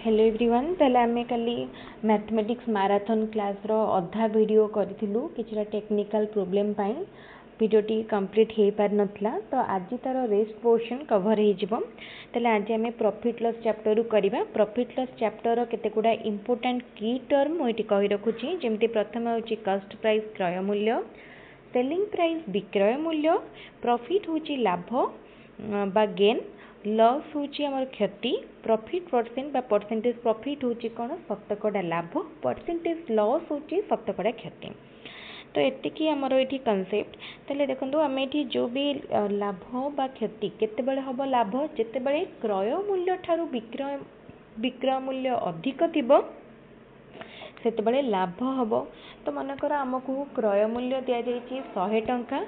Hello everyone ताले आमे काली mathematics marathon class रो अधा वीडियो करिथिलु किछरा टेक्निकल प्रॉब्लम पाई वीडियोटी कंप्लीट हो पार नथला तो आज तार रेस्ट पोर्शन कवर हो जिवो ताले आज आमे प्रॉफिट लॉस चैप्टर करबा प्रॉफिट लॉस चैप्टर रो केते गुडा इंपोर्टेंट की टर्म मोइटी कहि रखुची जेमति प्रथम होची कॉस्ट प्राइस क्रय मूल्य सेलिंग प्राइस विक्रय मूल्य प्रॉफिट होची लाभ बा गेन लॉस होची हमर क्षति प्रॉफिट परसेंट बा परसेंटेज प्रॉफिट होची कोन शतकड़ा लाभ परसेंटेज लॉस होची शतकड़ा क्षति तो एतिकी हमर एठी कांसेप्ट तले देखंतु हम एठी जो भी लाभ बा क्षति केते बेले हबो लाभ जेते बेले क्रय मूल्य ठारू विक्रय मूल्य अधिक थिबो सेते बेले लाभ हबो तो मनकर हमकु क्रय मूल्य दिया जायछि 100 टंका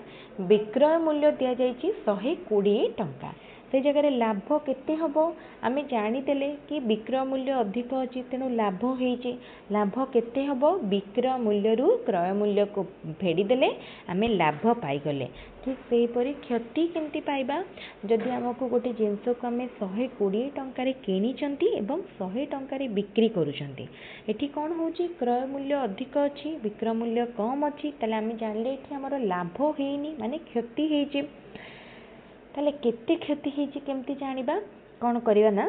विक्रय मूल्य दिया जायछि 120 टंका से जगह लाभ केते हबो आमे जानी देले कि विक्रय मूल्य अधिक अछि तेनु लाभ हेछि लाभ केते हबो विक्रय मूल्य रु क्रय मूल्य को फेडी देले आमे लाभ पाई गले ठीक सेही परि क्षति केमती पाइबा जदि हमकु गोटे जिंस को आमे 120 टंका रे किनी चंती एवं 100 टंका रे बिक्री करूचंती एठी कोन होची क्रय मूल्य अधिक अछि विक्रय मूल्य कम अछि तले आमे जानले एठी हमर लाभ हेनी माने क्षति हेछि ताले केते क्षति हेछि केमती जानिबा कोन करिवा ना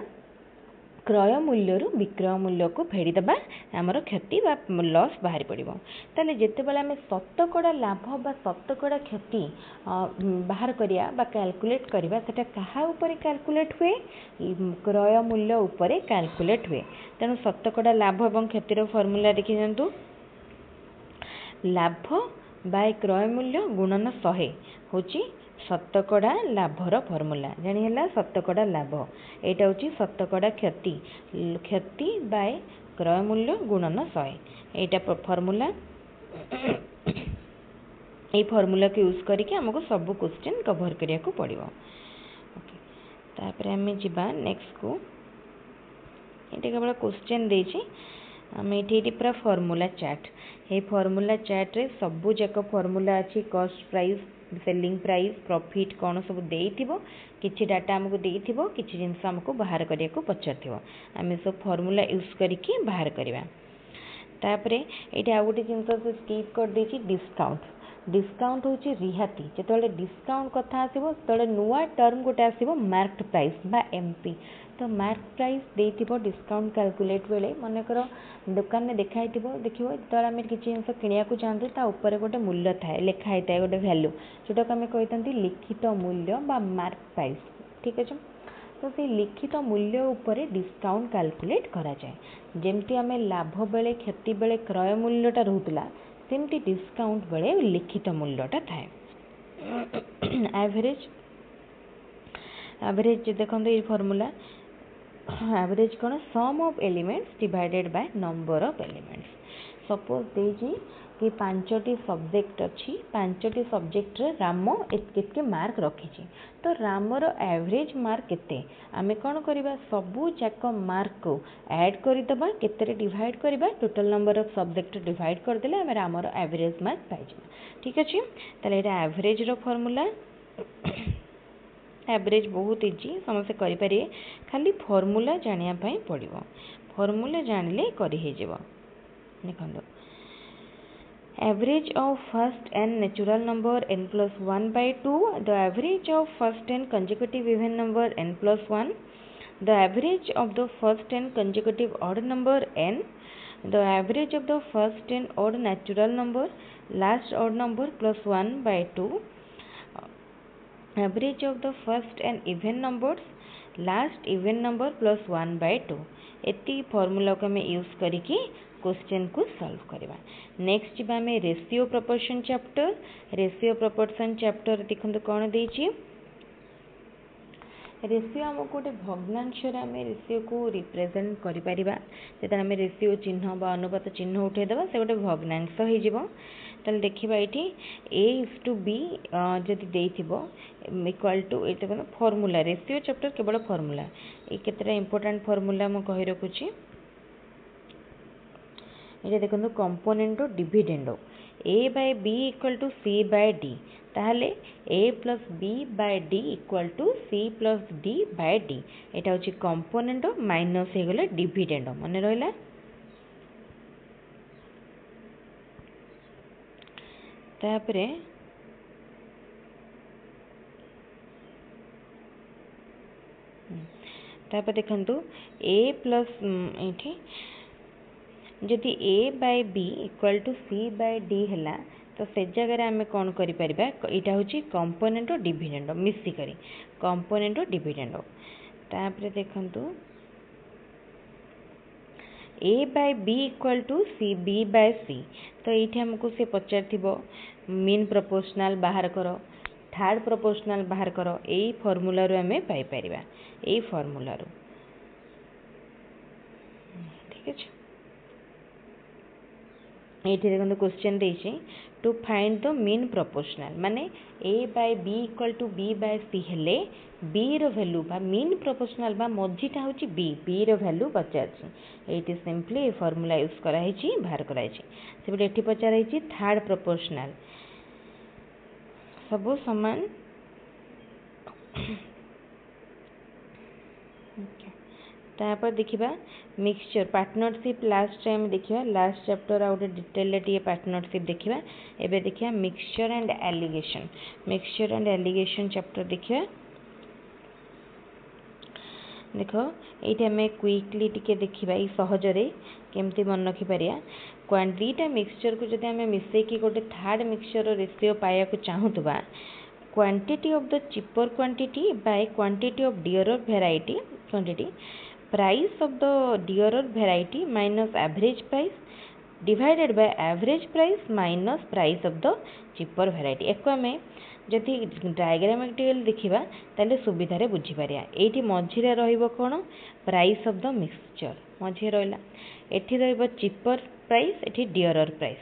क्रय मूल्य रु विक्रय मूल्य को फेडी दबा हमर क्षति बा लॉस बाहरी पड़िबो ताले जेते बेला हमें शतकड़ा लाभ बा शतकड़ा क्षति बाहर करिया बा कैलकुलेट करिवा सेटा कहा ऊपर कैलकुलेट हुए क्रय मूल्य ऊपर कैलकुलेट हुए तेनु शतकड़ा लाभ एवं क्षतिर फार्मूला देखि जंतु लाभ बाय क्रय मूल्य गुणन 100 होची शतकड़ा लाभर फॉर्मूला जानी हला शतकड़ा लाभ एटा होची शतकड़ा क्षति क्षति बाय क्रय मूल्य गुणन 100 एटा फॉर्मूला ए फॉर्मूला के यूज करके हमको सब क्वेश्चन कवर करिया को पड़िबो ओके तापर हमें जिबा नेक्स्ट को एटा केवल क्वेश्चन देछि हम एठी पूरा फॉर्मूला चार्ट हे फॉर्मूला चार्ट रे सब जक फॉर्मूला अछि cost price selling price profit कौन सब देइथिबो किछि डाटा हमको देइथिबो किछि जिंस हमको बाहर करिया को पछरथिबो हम सब फार्मूला यूज करके बाहर करिवा तापरे एटा आ गोटे जिंस से स्किप कर देछि डिस्काउंट होछि रिहाती जेतले डिस्काउंट कथा आसीबो तले नुवा टर्म गोटे आसीबो मार्क्ड प्राइस बा एमपी तो मार्क प्राइस देइथिबो डिस्काउंट कैलकुलेट बेले मन कर दुकान में देखाइथिबो देखिबो तले हम किछि जिंस किनिया को चाहंतु ता ऊपर गोटे मूल्य थाए लेखा हिताए गोटे वैल्यू जोटा को हम कहितंती लिखित मूल्य बा मार्क प्राइस ठीक अछि तो से लिखित मूल्य ऊपर डिस्काउंट कैलकुलेट करा जाए जेमती हमें लाभ बेले क्षति बेले क्रय मूल्यटा रहउतला सेमती डिस्काउंट बेले लिखित मूल्यटा थाए एवरेज देखंतु ये फार्मूला एवरेज कौन sum of elements divided by number of elements suppose देजी कि 5टी सब्जेक्ट अच्छी 5टी सब्जेक्ट रे राम केते मार्क रखी तो रामर एवरेज मार्क केते आमे कौन करिबा सबू जाक मार्क को ऐड कर दबा केते डिवाइड करिबा total number of subject divide कर देले आमे रामर एवरेज मार्क पाइ जाबा ठीक अछि तले एटा एवरेज रो फार्मूला एवरेज बहुत इजी समस्त करि पारे खाली फार्मूला जानिया पई पड़िबो फार्मूला जानले करि हे जेबो देखंदो average of first n natural number n plus 1 by 2 the average of first n consecutive even number n plus 1 the average of the first n consecutive odd number n the average of the first n odd natural number last odd number plus 1 by 2 average of the first n even numbers last even number plus 1 by 2 एती formula को हमें use करके question को solve करबा next बा में ratio proportion chapter देखंतु कोन देछि रेशियो हम गोटे भग्नांश रे हम रेशियो को रिप्रेजेंट करि परिबा जेता हम रेशियो चिन्ह बा अनुपात चिन्ह उठे देबा से गोटे भग्नांश हे जिवो तले देखिबा एठी a/b जदि देइथिबो इक्वल टू एते कोन फार्मूला रेशियो चैप्टर केवल फार्मूला ए केतरा इंपोर्टेंट फार्मूला म कहि रखुची एटा देखंतु component dividend A by B equal to C by D ताहले A plus B by D equal to C plus D by D एटा होची कंपोनेंट माइनस हे गले डिविडेंड मन रहिला। तापरे तापर देखंतु ए प्लस एठी जदि A by B equal to C by D हैला तो से जगह आम कौन करें यहाँ हूँ कंपोनेंट डिविडेंड मिसिक कंपोनेंट डिविडेंड तापर देखंतु A by B equal to C B by C तो ये आमको से पचार मीन प्रोपोर्शनल बाहर कर थर्ड प्रोपोर्शनल बाहर कर यही फॉर्मूला आम पाइपर यही फॉर्मूला ठीक है। ये देखो क्वेश्चन देछि to find the mean proportional माने A by B equal to B by C हेले बी रो वैल्यू बा मीन प्रोपोर्शनल बा मझीटा होची बी रो वैल्यू पचार ये सिंपली फॉर्मूला यूज कराई बाहर कराई से एठी पचार थर्ड प्रोपोर्शनल सब समान तापर देखिबा मिक्सचर पार्टनरशिप लास्ट टाइम देखिबा लास्ट चैप्टर आ गोटे डिटेल टी पार्टनरशिप देखिबा एबे देखिबा मिक्सचर एंड एलिगेशन चैप्टर देखिबा देखो ये आम क्विकली टिके देखिबा ई सहजरे केमती मन रखि परिया क्वांटिटी मिक्सचर को जदि आम मिसेकी गोटे थर्ड मिक्सचर रेशियो पाया को चाहूतबा quantity of the cheaper quantity by quantity of dearer variety quantity price of the dearer variety minus average price divided by average price minus price of the cheaper variety एको आम जदि diagrammatically देखिबा ताले सुविधारे बुझी पारिया एठी मझिरे रहइबो कोन प्राइस ऑफ द मिक्सचर मझिरे रहला एठी रहइबो चीपर प्राइस एठी डियरर प्राइस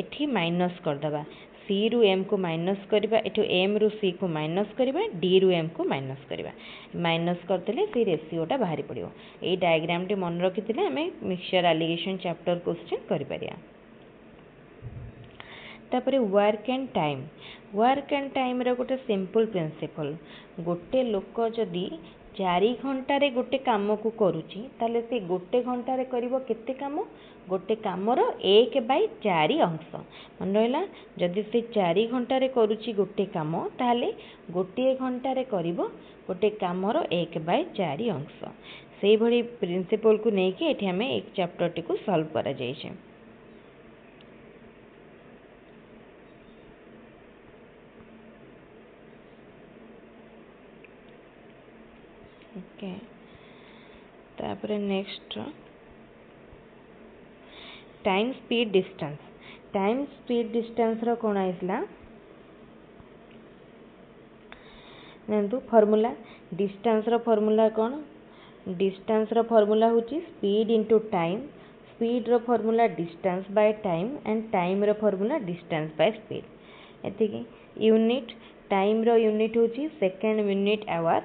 एठी माइनस कर दबा सी रु एम को माइनस करबा एठो एम रु सी को माइनस करबा डी रु एम को माइनस करबा माइनस करदेले से रेशियोटा बाहरी पड़िबो एई डायग्राम टे मन रखिथिले हमें मिक्सचर एलिगेशन चैप्टर क्वेश्चन करि परिया। तापरे वर्क एंड टाइम रो गोटे सिंपल प्रिंसिपल गोटे लोक जदि 4 घंटे गोटे काम को करुच्ची ताले से गोटे घंटे करिवो केते काम गोटे कामर 1/4 अंश मन रहा जदि से 4 घंटे करुच्ची गोटे काम ताले गोटे घंटे करिवो गोटे कामर 1/4 अंश से भली प्रिंसिपल को लेकिन ये आम एक चैप्टर टी को सॉल्व करा जायछे। ओके तापरे नेक्स्ट टाइम स्पीड डिस्टेंस रो कोन आइसला नंतु फार्मूला डिस्टेंस रो फार्मूला कोन डिस्टेंस रो फार्मूला होची स्पीड इनटू टाइम स्पीड रो formula distance by time and time रो फार्मूला डिस्टेंस बाय स्पीड एतिकी यूनिट टाइम रो यूनिट होची second minute hour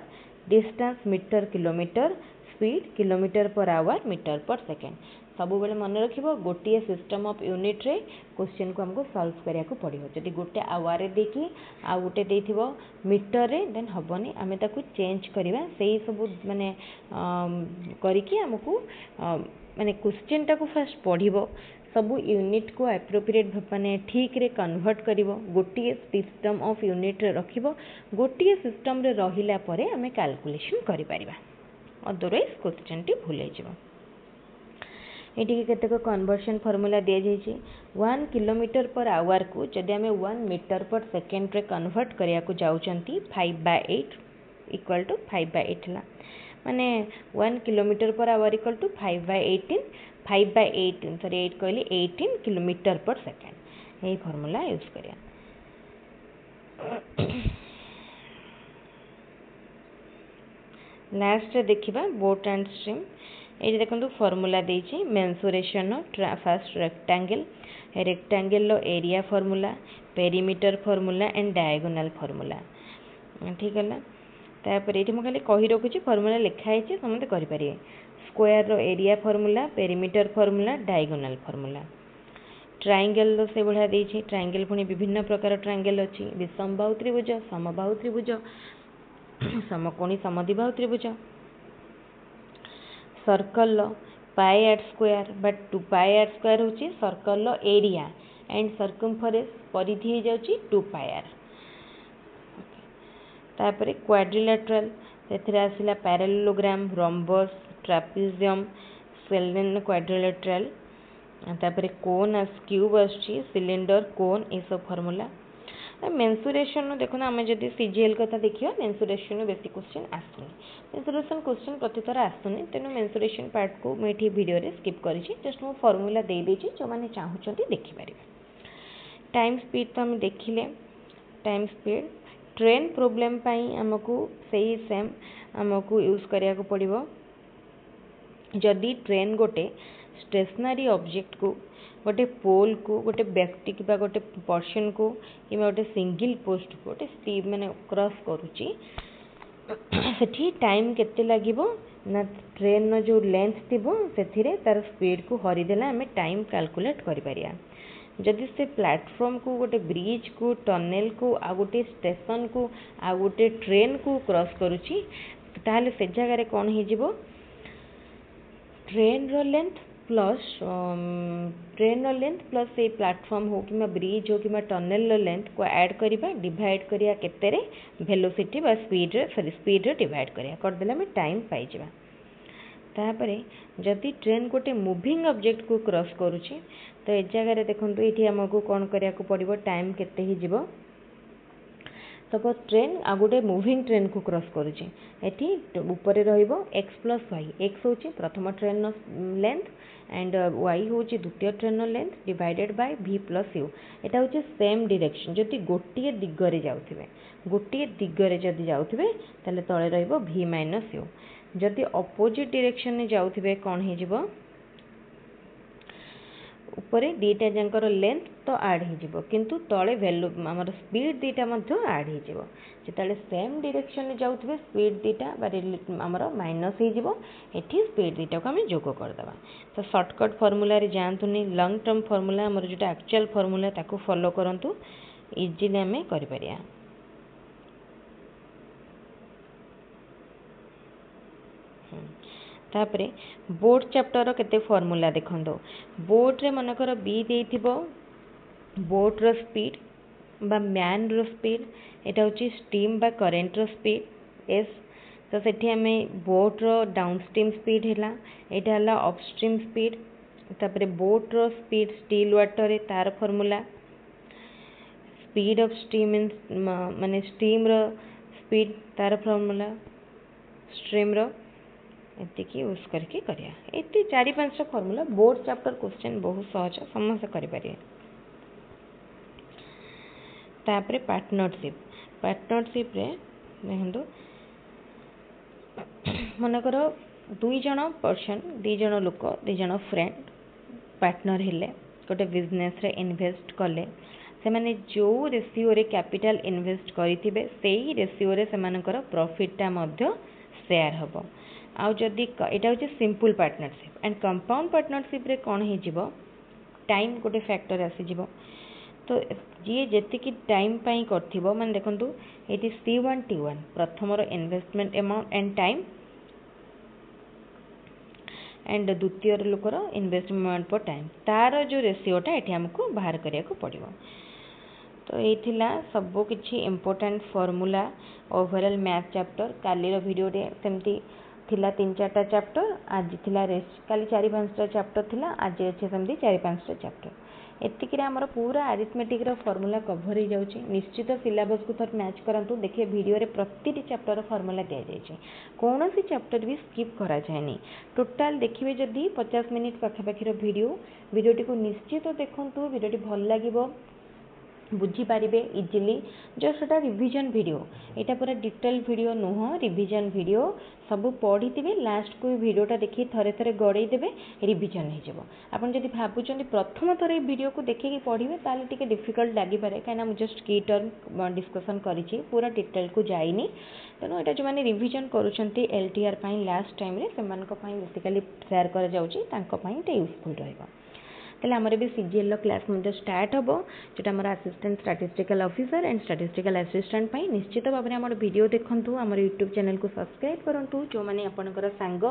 distance metre kilometre speed kilometre per hour metre per second सब बेले मन रखिबो गोटे सिस्टम ऑफ यूनिट रे क्वेश्चन को हमको सॉल्व करिया को पड़िबो जदि गोटे आवर देखि आ गोटे देथिबो मीटर रे देन हबनी आमे ताकू चेंज करिवा सेही सब माने करिकि हमको माने क्वेश्चन टाको फर्स्ट पढ़िबो सब यूनिट को एप्रोप्रिएट माने ठीक रे कन्वर्ट करिवो गोटे सिस्टम ऑफ यूनिट रे रखिबो गोटे सिस्टम रे रहिला परे हमें कैलकुलेशन करि परिबा अदरवाइज क्वेश्चन टी भूल जाइबो। एटी केतेक कन्वर्शन फार्मूला दिया जाइए 1 किलोमीटर पर आवर को जदि आम 1 मीटर पर सेकेंड रे कन्वर्ट करिया को जाउचंती 5/8 इक्वल टू 5/8 ला माने 1 kilometre per our equal to 5/18 sorry 8 कहली 18 किलोमीटर पर सेकेंड यही फार्मूला यूज करिया। लास्ट देखिबा बोट एंड स्ट्रीम ये देखो फॉर्मूला देछि मेंसुरेशन फर्स्ट रेक्टेंगल लो area formula perimeter formula and diagonal formula ठीक है तापर ये खाली कही रखुची फॉर्मूला लिखाई समझे करें स्क्वायर रो area formula perimeter formula diagonal formula triangle से भाया देछे ट्रायंगल पुणी विभिन्न प्रकार ट्रायंगल अच्छी विषमबाहु त्रिभुज समबाहु त्रिभुज समकोणी समद्विबाहु त्रिभुज circle pi r square but 2 pi r square होची सर्कल एरिया एंड सर्कमफरेंस परिधि हो जाउची 2 पाई आर तापरे क्वाड्रिलेटरल से आसला पैरेललोग्राम रोम्बस ट्रापेजियम सेलेन क्वाड्रिलेटरल तापरे कोन क्यूब आछी सिलिंडर कोन ये सब फॉर्मूला मेंसुरेशन देखो आम जब सीजीएल कथा देखिए मेंसुरेशन बेसी क्वेश्चन आसुनी मेंसुरेशन क्वेश्चन प्रतिथर आसुनी तेणु मेंसुरेशन पार्ट को मुझे वीडियो स्किप करी जस्ट मु फॉर्मूला दे देछि जो माने चाहूचंती देखिपारे टाइम स्पीड तो हम देखिले टाइम स्पीड ट्रेन प्रोब्लेम पाई हमको सही सेम हमको यूज करिया को पड़िबो जदि ट्रेन गोटे स्टेशनरी ऑब्जेक्ट को गोटे पोल को गोटे व्यक्ति कि गोटे पर्सन को कि गोटे सिंगल पोस्ट को गोटे स्पीड माने क्रॉस करूची सेठी टाइम केते लागिबो ना ट्रेन नो जो लेंथ थिबो सेथिरे तार स्पीड को हरि देला हमें टाइम कैलकुलेट करि परिया जदि से प्लेटफॉर्म को गोटे ब्रिज को टनेल को आ गोटे स्टेशन को आ गोटे ट्रेन को क्रॉस करूची ताहले से जगह कौन हो जिवो ट्रेन रो लेंथ प्लस से प्लेटफॉर्म हो कि ब्रिज हो कि टनेल लेंथ को ऐड करिबा डिवाइड करिया केते रे वेलोसिटी बा स्पीड रे सॉरी स्पीड रे डिवाइड करिया कर देला में टाइम पाई जिबा तापरे जदि ट्रेन गोटे मूविंग ऑब्जेक्ट को क्रॉस करूची तो ए जगह देखंतु एठी हमको कोन करिया को पड़िबो टाइम केते ही जिवो सपोज ट्रेन आ गोटे मूविंग ट्रेन को क्रॉस करूची एठी ऊपर रहिबो x प्लस y x होची प्रथम ट्रेन नो लेंथ एंड y होची द्वितीय ट्रेन नो length divided by v plus u एटा होची सेम डायरेक्शन जदि गोटिए दिगरे जाउथिबे गोटिए दिगरे जदि जाउथिबे ताले तळे रहिबो v माइनस u जदि अपोजिट डायरेक्शन ने जाउथिबे कोन हे जिवो ऊपर दीटा जंकर लेंथ तो ऐड हो जिवो किंतु तळे वैल्यू हमर स्पीड दीटा मध्ये ऐड हो जिवो जेताले सेम डायरेक्शन में जाउथबे स्पीड दीटा बा हमर माइनस हो जिवो एठी स्पीड दीटा को हम जोग कर देबा तो शॉर्टकट फार्मूला रे जानतुनी लॉन्ग टर्म फार्मूला हमर जेटा एक्चुअल फार्मूला ताको फॉलो करंतु इजीली हमें करि परिया तापरे बोट चैप्टर केते फार्मूला देखंदो बोट रे मनकर बी देथिबो बोट रो स्पीड बा मैन रो स्पीड एटा होची स्टीम बा करंट रो स्पीड एस तो सेठी हमें बोट रो डाउनस्ट्रीम स्पीड हैला एटा हला अपस्ट्रीम स्पीड तापरे बोट रो स्पीड स्टिल वाटर रे तार फार्मूला स्पीड ऑफ स्टीम इन माने स्टीम रो स्पीड तार फार्मूला स्ट्रीम रो एतिकी यूज करके करिया एति 4-5 फार्मूला बोर्ड चैप्टर क्वेश्चन बहुत सहज समस्त करि परिए तापरे पार्टनरशिप रे देखंदो मनकर 2 जण पर्सन 2 जण लोक 2 जण फ्रेंड पार्टनर हेले गोटे बिजनेस रे इन्वेस्ट कले से माने जो रेशियो रे कैपिटल इन्वेस्ट करिथिबे सेही रेशियो रे सेमानकर प्रॉफिट ता मध्य शेयर हबो आउ जदि एटा होचे simple partnership and compound partnership रे कोन हे जिवो टाइम गोटे फैक्टर आसी जिवो तो जी जेति की टाइम पाई करथिबो माने देखंतु एटी C1 T1 प्रथम रो investment amount and time and द्वितीय लोकर इन्वेस्टमेंट पर टाइम तार जो रेशियोटा एठी हमको बाहर करिया को पड़िबो तो ये थिला सब किछि important formula overall math chapter काली रो वीडियो रे सेमती थिला 3-4टा चैप्टर आज थिला रेस्ट काली 4-5टा चैप्टर थिला आज अच्छे सेमती 4-5टा चैप्टर एतिक आमर पूरा अरिथमेटिक रो फार्मूला कवर हो जाउची निश्चित सिलेबस को थोर मैच करंतु देखिए वीडियो रे प्रति चैप्टर फार्मूला दिया जायछि कौन सी चैप्टर भी स्किप करा जायनी टोटल देखिए जदि 50 मिनिट पाखापाखि रो वीडियोटी को निश्चित देखंतु वीडियोटी भल लागिबो बुझी पारिबे इजिली जो सेटा रिवीजन वीडियो एटा पूरा डिटेल वीडियो नुह रिवीजन वीडियो सब पढ़ी लास्ट को वीडियोटा देखि थरे थरे गड़े देबे रिवीजन हो जबो आपन जदि भाबुचंदी प्रथम थरे वीडियो को देखि पढ़िबे ताले टिके डिफिकल्ट लागि पारे काना मु जस्ट की टर्म डिस्कशन करिछि पूरा डिटेल को जाइनी तेणु एटा जो माने रिवीजन करूछंती एलटीआर पई लास्ट टाइम रे सेमान को पई बेसिकली शेयर कर जाउची तांको पई ते यूजफुल रहइबो तेल आमर भी सीजीएल क्लास स्टार्ट हम जोटा आम assistant statistical officer and statistical assistant निश्चित भाव में आम वीडियो देखूँ आम यूट्यूब चैनल को सब्सक्राइब करूँ जो मैंने आपंकर सांग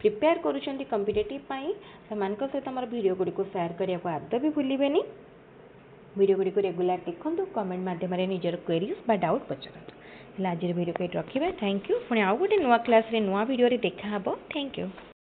प्रिपेयर करुँच कम्पिटिटिव से सहित आम वीडियो गुड़ी को शेयर करने को आदौ भी भूलें वीडियो गुड़ी को रेगुलर देखूँ कमेंट मध्यम निजर क्वेरीज डाउट पचारतु आज वीडियो को रखा थैंक यू पुणी आउ गोटे नुआ क्लास नुआ वीडियो देखा थैंक यू।